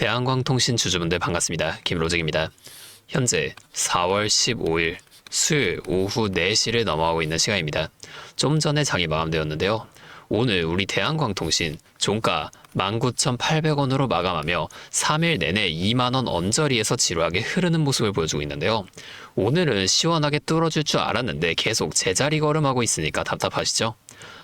대한광통신 주주분들 반갑습니다. 김로직입니다. 현재 4월 15일 수요일 오후 4시를 넘어가고 있는 시간입니다. 좀 전에 장이 마감되었는데요. 오늘 우리 대한광통신 종가 19,800원으로 마감하며 3일 내내 2만원 언저리에서 지루하게 흐르는 모습을 보여주고 있는데요. 오늘은 시원하게 뚫어줄 줄 알았는데 계속 제자리 걸음하고 있으니까 답답하시죠?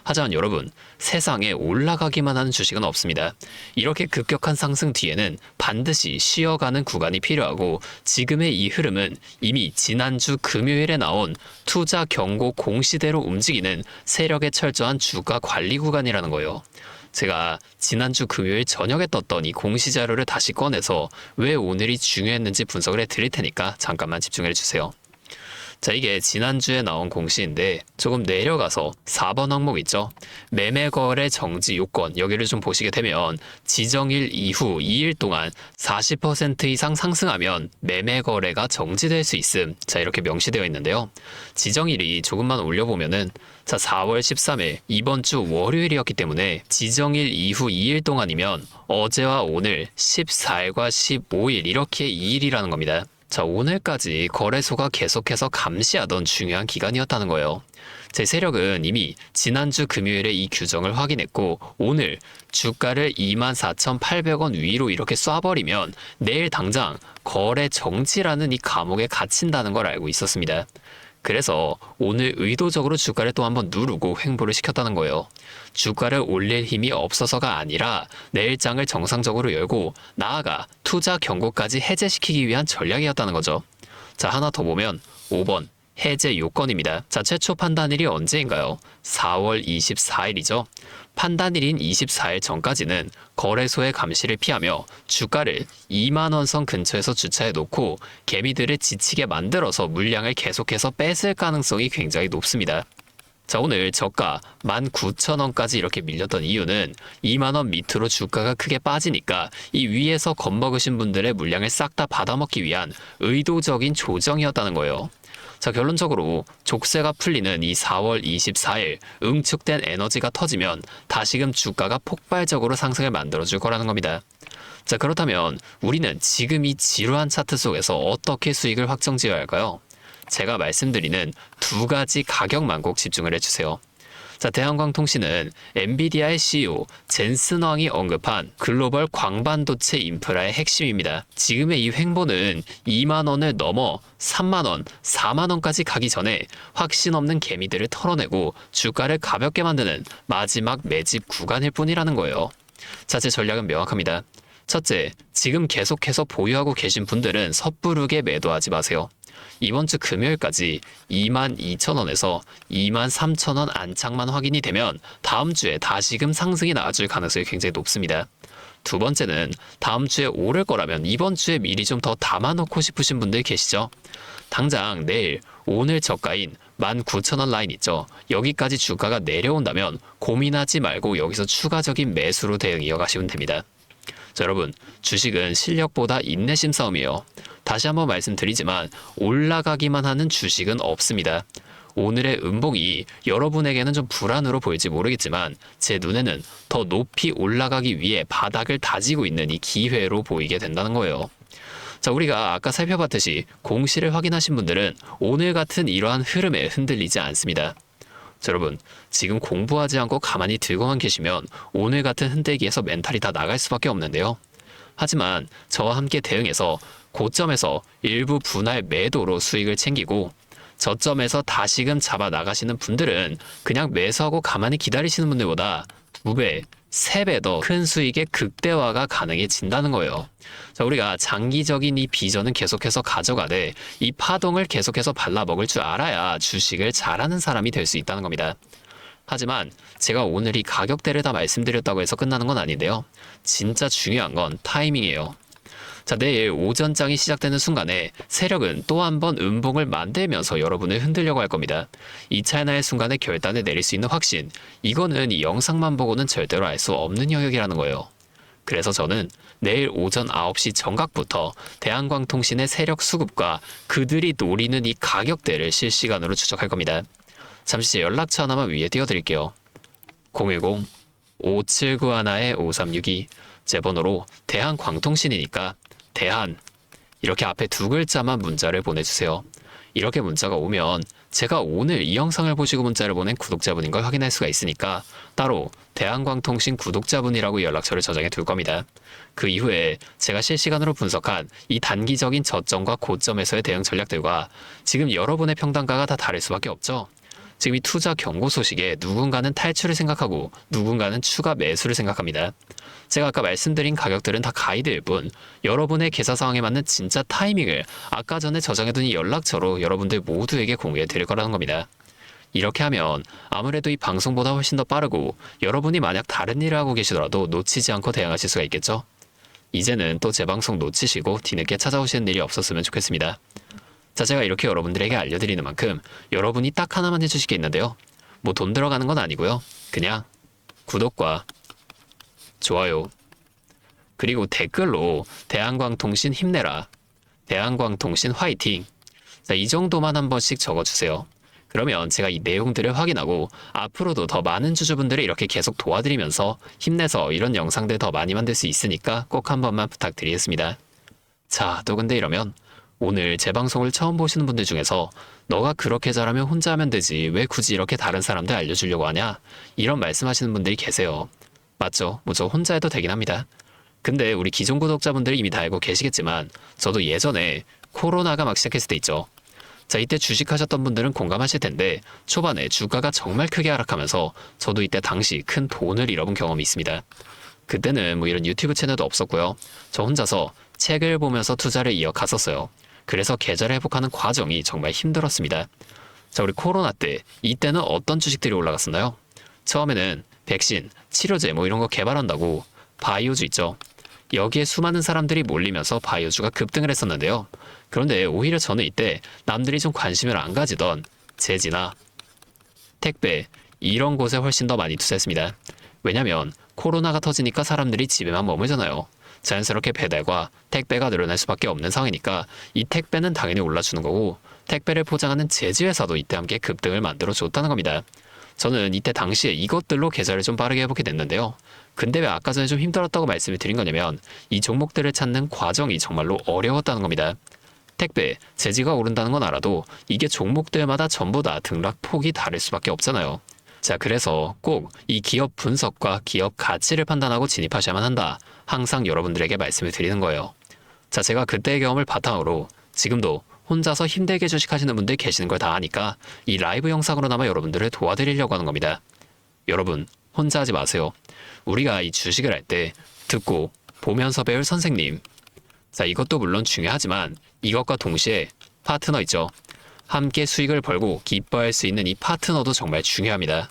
하지만 여러분, 세상에 올라가기만 하는 주식은 없습니다. 이렇게 급격한 상승 뒤에는 반드시 쉬어가는 구간이 필요하고, 지금의 이 흐름은 이미 지난주 금요일에 나온 투자 경고 공시대로 움직이는 세력의 철저한 주가 관리 구간이라는 거예요. 제가 지난주 금요일 저녁에 떴던 이 공시 자료를 다시 꺼내서 왜 오늘이 중요했는지 분석을 해드릴 테니까 잠깐만 집중해 주세요. 자, 이게 지난주에 나온 공시인데 조금 내려가서 4번 항목 있죠. 매매거래 정지 요건, 여기를 좀 보시게 되면 지정일 이후 2일 동안 40% 이상 상승하면 매매거래가 정지될 수 있음. 자, 이렇게 명시되어 있는데요. 지정일이 조금만 올려보면은 4월 13일 이번 주 월요일이었기 때문에 지정일 이후 2일 동안이면 어제와 오늘 14일과 15일 이렇게 2일이라는 겁니다. 자, 오늘까지 거래소가 계속해서 감시하던 중요한 기간이었다는 거예요. 제 세력은 이미 지난주 금요일에 이 규정을 확인했고, 오늘 주가를 24,800원 위로 이렇게 쏴버리면 내일 당장 거래 정지라는 이 감옥에 갇힌다는 걸 알고 있었습니다. 그래서 오늘 의도적으로 주가를 또 한번 누르고 횡보를 시켰다는 거예요. 주가를 올릴 힘이 없어서가 아니라 내일 장을 정상적으로 열고 나아가 투자 경고까지 해제시키기 위한 전략이었다는 거죠. 자, 하나 더 보면 5번 해제 요건입니다. 자, 최초 판단일이 언제인가요? 4월 24일이죠. 판단일인 24일 전까지는 거래소의 감시를 피하며 주가를 2만원 선 근처에서 주차해 놓고 개미들을 지치게 만들어서 물량을 계속해서 뺏을 가능성이 굉장히 높습니다. 자, 오늘 저가 19,000원까지 이렇게 밀렸던 이유는 2만원 밑으로 주가가 크게 빠지니까 이 위에서 겁먹으신 분들의 물량을 싹 다 받아먹기 위한 의도적인 조정이었다는 거예요. 자, 결론적으로 족쇄가 풀리는 이 4월 24일 응축된 에너지가 터지면 다시금 주가가 폭발적으로 상승을 만들어줄 거라는 겁니다. 자, 그렇다면 우리는 지금 이 지루한 차트 속에서 어떻게 수익을 확정지어야 할까요? 제가 말씀드리는 두 가지 가격만 꼭 집중을 해주세요. 자, 대한광통신은 엔비디아의 CEO 젠슨 왕이 언급한 글로벌 광반도체 인프라의 핵심입니다. 지금의 이 횡보는 2만원을 넘어 3만원, 4만원까지 가기 전에 확신 없는 개미들을 털어내고 주가를 가볍게 만드는 마지막 매집 구간일 뿐이라는 거예요. 자, 제 전략은 명확합니다. 첫째, 지금 계속해서 보유하고 계신 분들은 섣부르게 매도하지 마세요. 이번 주 금요일까지 22,000원에서 23,000원 안착만 확인이 되면 다음 주에 다시금 상승이 나와줄 가능성이 굉장히 높습니다. 두 번째는 다음 주에 오를 거라면 이번 주에 미리 좀 더 담아놓고 싶으신 분들 계시죠? 당장 내일, 오늘 저가인 19,000원 라인 있죠? 여기까지 주가가 내려온다면 고민하지 말고 여기서 추가적인 매수로 대응 이어가시면 됩니다. 자, 여러분, 주식은 실력보다 인내심 싸움이에요. 다시 한번 말씀드리지만 올라가기만 하는 주식은 없습니다. 오늘의 음봉이 여러분에게는 좀 불안으로 보일지 모르겠지만 제 눈에는 더 높이 올라가기 위해 바닥을 다지고 있는 이 기회로 보이게 된다는 거예요. 자, 우리가 아까 살펴봤듯이 공시를 확인하신 분들은 오늘 같은 이러한 흐름에 흔들리지 않습니다. 자, 여러분, 지금 공부하지 않고 가만히 들고만 계시면 오늘 같은 흔들기에서 멘탈이 다 나갈 수밖에 없는데요. 하지만 저와 함께 대응해서 고점에서 일부 분할 매도로 수익을 챙기고 저점에서 다시금 잡아 나가시는 분들은 그냥 매수하고 가만히 기다리시는 분들보다 2배, 3배 더 큰 수익의 극대화가 가능해진다는 거예요. 자, 우리가 장기적인 이 비전은 계속해서 가져가되 이 파동을 계속해서 발라먹을 줄 알아야 주식을 잘하는 사람이 될 수 있다는 겁니다. 하지만 제가 오늘 이 가격대를 다 말씀드렸다고 해서 끝나는 건 아닌데요. 진짜 중요한 건 타이밍이에요. 자, 내일 오전장이 시작되는 순간에 세력은 또 한 번 음봉을 만들면서 여러분을 흔들려고 할 겁니다. 이 찰나의 순간에 결단을 내릴 수 있는 확신, 이거는 이 영상만 보고는 절대로 알 수 없는 영역이라는 거예요. 그래서 저는 내일 오전 9시 정각부터 대한광통신의 세력 수급과 그들이 노리는 이 가격대를 실시간으로 추적할 겁니다. 잠시 제 연락처 하나만 위에 띄워드릴게요. 010-5791-5362 제 번호로 대한광통신이니까 대한 이렇게 앞에 두 글자만 문자를 보내주세요. 이렇게 문자가 오면 제가 오늘 이 영상을 보시고 문자를 보낸 구독자분인 걸 확인할 수가 있으니까 따로 대한광통신 구독자분이라고 연락처를 저장해 둘 겁니다. 그 이후에 제가 실시간으로 분석한 이 단기적인 저점과 고점에서의 대응 전략들과 지금 여러분의 평단가가 다 다를 수밖에 없죠. 지금 이 투자 경고 소식에 누군가는 탈출을 생각하고 누군가는 추가 매수를 생각합니다. 제가 아까 말씀드린 가격들은 다 가이드일 뿐 여러분의 계좌 상황에 맞는 진짜 타이밍을 아까 전에 저장해둔 이 연락처로 여러분들 모두에게 공유해 드릴 거라는 겁니다. 이렇게 하면 아무래도 이 방송보다 훨씬 더 빠르고 여러분이 만약 다른 일을 하고 계시더라도 놓치지 않고 대응하실 수가 있겠죠? 이제는 또 제 방송 놓치시고 뒤늦게 찾아오시는 일이 없었으면 좋겠습니다. 자, 제가 이렇게 여러분들에게 알려드리는 만큼 여러분이 딱 하나만 해주실 게 있는데요. 뭐 돈 들어가는 건 아니고요. 그냥 구독과 좋아요 그리고 댓글로 대한광통신 힘내라, 대한광통신 화이팅, 자, 이 정도만 한 번씩 적어주세요. 그러면 제가 이 내용들을 확인하고 앞으로도 더 많은 주주분들을 이렇게 계속 도와드리면서 힘내서 이런 영상들 더 많이 만들 수 있으니까 꼭 한 번만 부탁드리겠습니다. 자, 또 근데 이러면 오늘 제 방송을 처음 보시는 분들 중에서 너가 그렇게 잘하면 혼자 하면 되지 왜 굳이 이렇게 다른 사람들 알려주려고 하냐, 이런 말씀하시는 분들이 계세요. 맞죠? 뭐 저 혼자 해도 되긴 합니다. 근데 우리 기존 구독자분들이 이미 다 알고 계시겠지만 저도 예전에 코로나가 막 시작했을 때 있죠. 자, 이때 주식하셨던 분들은 공감하실 텐데 초반에 주가가 정말 크게 하락하면서 저도 이때 당시 큰 돈을 잃어본 경험이 있습니다. 그때는 뭐 이런 유튜브 채널도 없었고요. 저 혼자서 책을 보면서 투자를 이어갔었어요. 그래서 계좌를 회복하는 과정이 정말 힘들었습니다. 자, 우리 코로나 때 이때는 어떤 주식들이 올라갔었나요? 처음에는 백신, 치료제 뭐 이런 거 개발한다고 바이오주 있죠. 여기에 수많은 사람들이 몰리면서 바이오주가 급등을 했었는데요. 그런데 오히려 저는 이때 남들이 좀 관심을 안 가지던 제지나 택배 이런 곳에 훨씬 더 많이 투자했습니다. 왜냐면 코로나가 터지니까 사람들이 집에만 머물잖아요. 자연스럽게 배달과 택배가 늘어날 수밖에 없는 상황이니까 이 택배는 당연히 올라주는 거고 택배를 포장하는 제지회사도 이때 함께 급등을 만들어 줬다는 겁니다. 저는 이때 당시에 이것들로 계좌를 좀 빠르게 회복이 됐는데요. 근데 왜 아까 전에 좀 힘들었다고 말씀을 드린 거냐면 이 종목들을 찾는 과정이 정말로 어려웠다는 겁니다. 택배, 제지가 오른다는 건 알아도 이게 종목들마다 전부 다 등락폭이 다를 수밖에 없잖아요. 자, 그래서 꼭 이 기업 분석과 기업 가치를 판단하고 진입하셔야만 한다. 항상 여러분들에게 말씀을 드리는 거예요. 자, 제가 그때의 경험을 바탕으로 지금도 혼자서 힘들게 주식하시는 분들 계시는 걸 다 아니까 이 라이브 영상으로나마 여러분들을 도와드리려고 하는 겁니다. 여러분, 혼자 하지 마세요. 우리가 이 주식을 할 때 듣고 보면서 배울 선생님. 자, 이것도 물론 중요하지만 이것과 동시에 파트너 있죠. 함께 수익을 벌고 기뻐할 수 있는 이 파트너도 정말 중요합니다.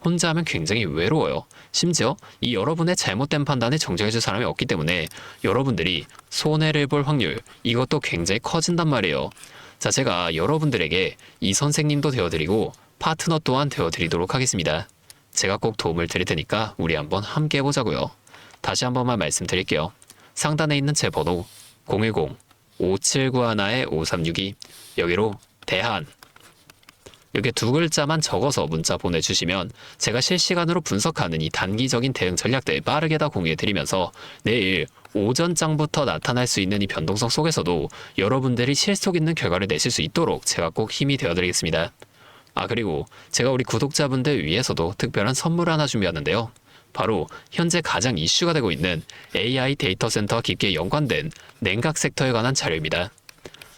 혼자 하면 굉장히 외로워요. 심지어 이 여러분의 잘못된 판단을 정정해줄 사람이 없기 때문에 여러분들이 손해를 볼 확률, 이것도 굉장히 커진단 말이에요. 자, 제가 여러분들에게 이 선생님도 되어드리고 파트너 또한 되어드리도록 하겠습니다. 제가 꼭 도움을 드릴 테니까 우리 한번 함께 해보자고요. 다시 한 번만 말씀드릴게요. 상단에 있는 제 번호 010-5791-5362 여기로 대한 이렇게 두 글자만 적어서 문자 보내주시면 제가 실시간으로 분석하는 이 단기적인 대응 전략들 빠르게 다 공유해드리면서 내일 오전장부터 나타날 수 있는 이 변동성 속에서도 여러분들이 실속 있는 결과를 내실 수 있도록 제가 꼭 힘이 되어드리겠습니다. 아, 그리고 제가 우리 구독자분들 위해서도 특별한 선물 하나 준비하는데요. 바로 현재 가장 이슈가 되고 있는 AI 데이터 센터와 깊게 연관된 냉각 섹터에 관한 자료입니다.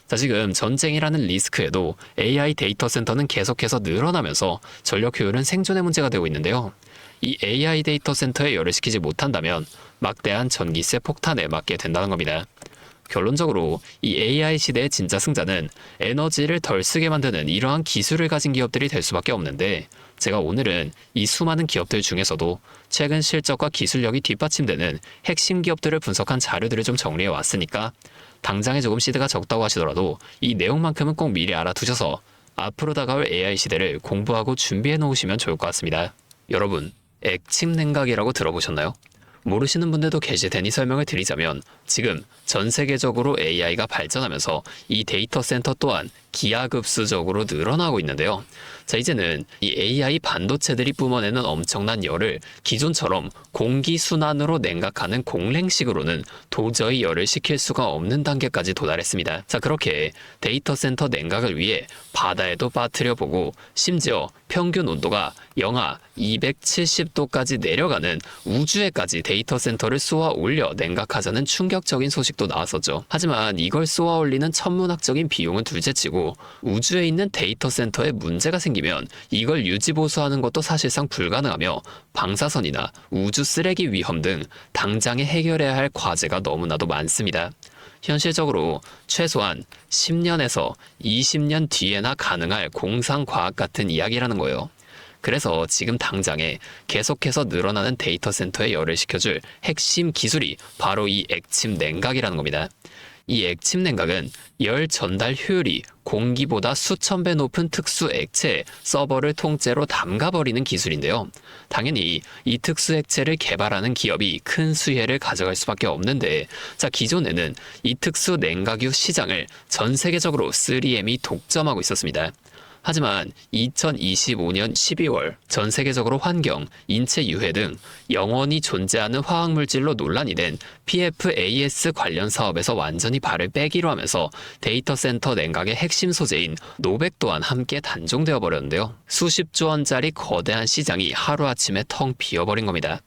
자, 지금 전쟁이라는 리스크에도 AI 데이터 센터는 계속해서 늘어나면서 전력 효율은 생존의 문제가 되고 있는데요. 이 AI 데이터 센터에 열을 식히지 못한다면 막대한 전기세 폭탄에 맞게 된다는 겁니다. 결론적으로 이 AI 시대의 진짜 승자는 에너지를 덜 쓰게 만드는 이러한 기술을 가진 기업들이 될 수밖에 없는데 제가 오늘은 이 수많은 기업들 중에서도 최근 실적과 기술력이 뒷받침되는 핵심 기업들을 분석한 자료들을 좀 정리해 왔으니까 당장에 조금 시드가 적다고 하시더라도 이 내용만큼은 꼭 미리 알아두셔서 앞으로 다가올 AI 시대를 공부하고 준비해 놓으시면 좋을 것 같습니다. 여러분, 액침 냉각이라고 들어보셨나요? 모르시는 분들도 계실 테니 설명을 드리자면 지금 전 세계적으로 AI가 발전하면서 이 데이터 센터 또한 기하급수적으로 늘어나고 있는데요. 자, 이제는 이 AI 반도체들이 뿜어내는 엄청난 열을 기존처럼 공기순환으로 냉각하는 공랭식으로는 도저히 열을 식힐 수가 없는 단계까지 도달했습니다. 자, 그렇게 데이터 센터 냉각을 위해 바다에도 빠뜨려 보고 심지어 평균 온도가 영하 270도까지 내려가는 우주에까지 데이터 센터를 쏘아 올려 냉각하자는 충격적인 소식도 나왔었죠. 하지만 이걸 쏘아 올리는 천문학적인 비용은 둘째치고 우주에 있는 데이터 센터에 문제가 생기면 이걸 유지보수하는 것도 사실상 불가능하며 방사선이나 우주 쓰레기 위험 등 당장에 해결해야 할 과제가 너무나도 많습니다. 현실적으로 최소한 10년에서 20년 뒤에나 가능할 공상과학 같은 이야기라는 거예요. 그래서 지금 당장에 계속해서 늘어나는 데이터 센터에 열을 식혀줄 핵심 기술이 바로 이 액침 냉각이라는 겁니다. 이 액침 냉각은 열 전달 효율이 공기보다 수천 배 높은 특수 액체에 서버를 통째로 담가버리는 기술인데요. 당연히 이 특수 액체를 개발하는 기업이 큰 수혜를 가져갈 수밖에 없는데, 자, 기존에는 이 특수 냉각유 시장을 전 세계적으로 3M이 독점하고 있었습니다. 하지만 2025년 12월 전 세계적으로 환경, 인체 유해 등 영원히 존재하는 화학물질로 논란이 된 PFAS 관련 사업에서 완전히 발을 빼기로 하면서 데이터 센터 냉각의 핵심 소재인 노백 또한 함께 단종되어 버렸는데요. 수십조 원짜리 거대한 시장이 하루아침에 텅 비어버린 겁니다.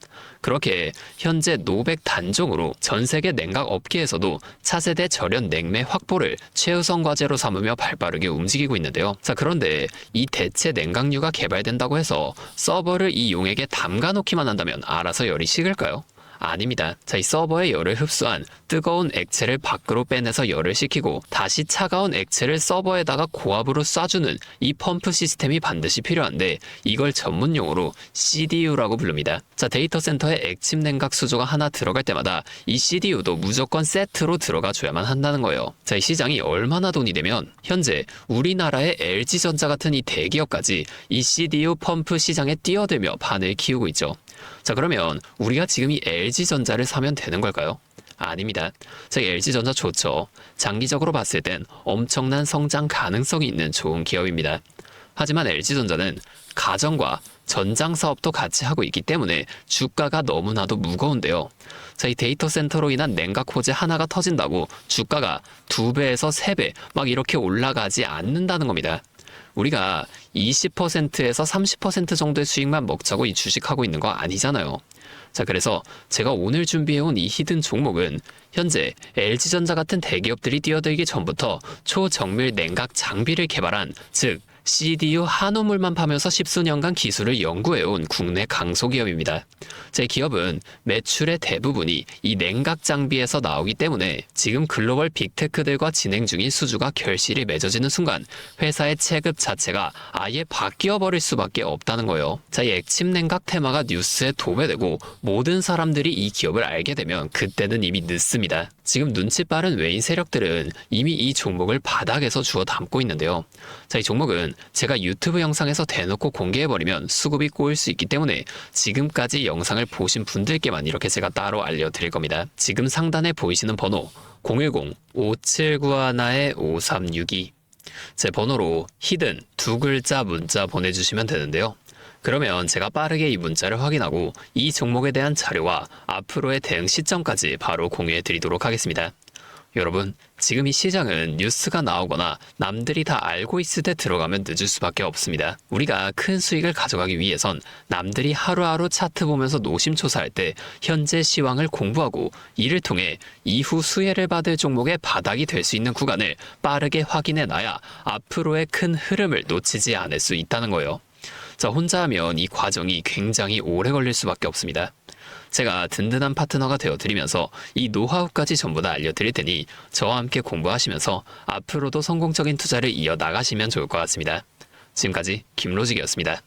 그렇게 현재 노백 단종으로 전 세계 냉각 업계에서도 차세대 절연 냉매 확보를 최우선 과제로 삼으며 발빠르게 움직이고 있는데요. 자, 그런데 이 대체 냉각유가 개발된다고 해서 서버를 이 용액에 담가놓기만 한다면 알아서 열이 식을까요? 아닙니다. 자, 이 서버의 열을 흡수한 뜨거운 액체를 밖으로 빼내서 열을 식히고 다시 차가운 액체를 서버에다가 고압으로 쏴주는 이 펌프 시스템이 반드시 필요한데 이걸 전문용어로 CDU라고 부릅니다. 자, 데이터 센터에 액침 냉각 수조가 하나 들어갈 때마다 이 CDU도 무조건 세트로 들어가 줘야만 한다는 거예요. 자, 이 시장이 얼마나 돈이 되면 현재 우리나라의 LG전자 같은 이 대기업까지 이 CDU 펌프 시장에 뛰어들며 판을 키우고 있죠. 자, 그러면 우리가 지금 이 LG전자를 사면 되는 걸까요? 아닙니다. 자, LG전자 좋죠. 장기적으로 봤을 땐 엄청난 성장 가능성이 있는 좋은 기업입니다. 하지만 LG전자는 가전과 전장 사업도 같이 하고 있기 때문에 주가가 너무나도 무거운데요. 자, 이 데이터 센터로 인한 냉각 호재 하나가 터진다고 주가가 2배에서 3배 막 이렇게 올라가지 않는다는 겁니다. 우리가 20%에서 30% 정도의 수익만 먹자고 이 주식하고 있는 거 아니잖아요. 자, 그래서 제가 오늘 준비해온 이 히든 종목은 현재 LG전자 같은 대기업들이 뛰어들기 전부터 초정밀 냉각 장비를 개발한, 즉 CDU 한우물만 파면서 십수년간 기술을 연구해온 국내 강소기업입니다. 제 기업은 매출의 대부분이 이 냉각 장비에서 나오기 때문에 지금 글로벌 빅테크들과 진행 중인 수주가 결실이 맺어지는 순간 회사의 체급 자체가 아예 바뀌어버릴 수밖에 없다는 거예요. 자, 이 액침 냉각 테마가 뉴스에 도배되고 모든 사람들이 이 기업을 알게 되면 그때는 이미 늦습니다. 지금 눈치 빠른 외인 세력들은 이미 이 종목을 바닥에서 주워 담고 있는데요. 자, 이 종목은 제가 유튜브 영상에서 대놓고 공개해버리면 수급이 꼬일 수 있기 때문에 지금까지 영상을 보신 분들께만 이렇게 제가 따로 알려드릴 겁니다. 지금 상단에 보이시는 번호 010-5791-5362 제 번호로 히든 2글자 문자 보내주시면 되는데요. 그러면 제가 빠르게 이 문자를 확인하고 이 종목에 대한 자료와 앞으로의 대응 시점까지 바로 공유해 드리도록 하겠습니다. 여러분, 지금 이 시장은 뉴스가 나오거나 남들이 다 알고 있을 때 들어가면 늦을 수밖에 없습니다. 우리가 큰 수익을 가져가기 위해선 남들이 하루하루 차트 보면서 노심초사할 때 현재 시황을 공부하고 이를 통해 이후 수혜를 받을 종목의 바닥이 될 수 있는 구간을 빠르게 확인해 놔야 앞으로의 큰 흐름을 놓치지 않을 수 있다는 거예요. 자, 혼자 하면 이 과정이 굉장히 오래 걸릴 수밖에 없습니다. 제가 든든한 파트너가 되어드리면서 이 노하우까지 전부 다 알려드릴 테니 저와 함께 공부하시면서 앞으로도 성공적인 투자를 이어나가시면 좋을 것 같습니다. 지금까지 김로직이었습니다.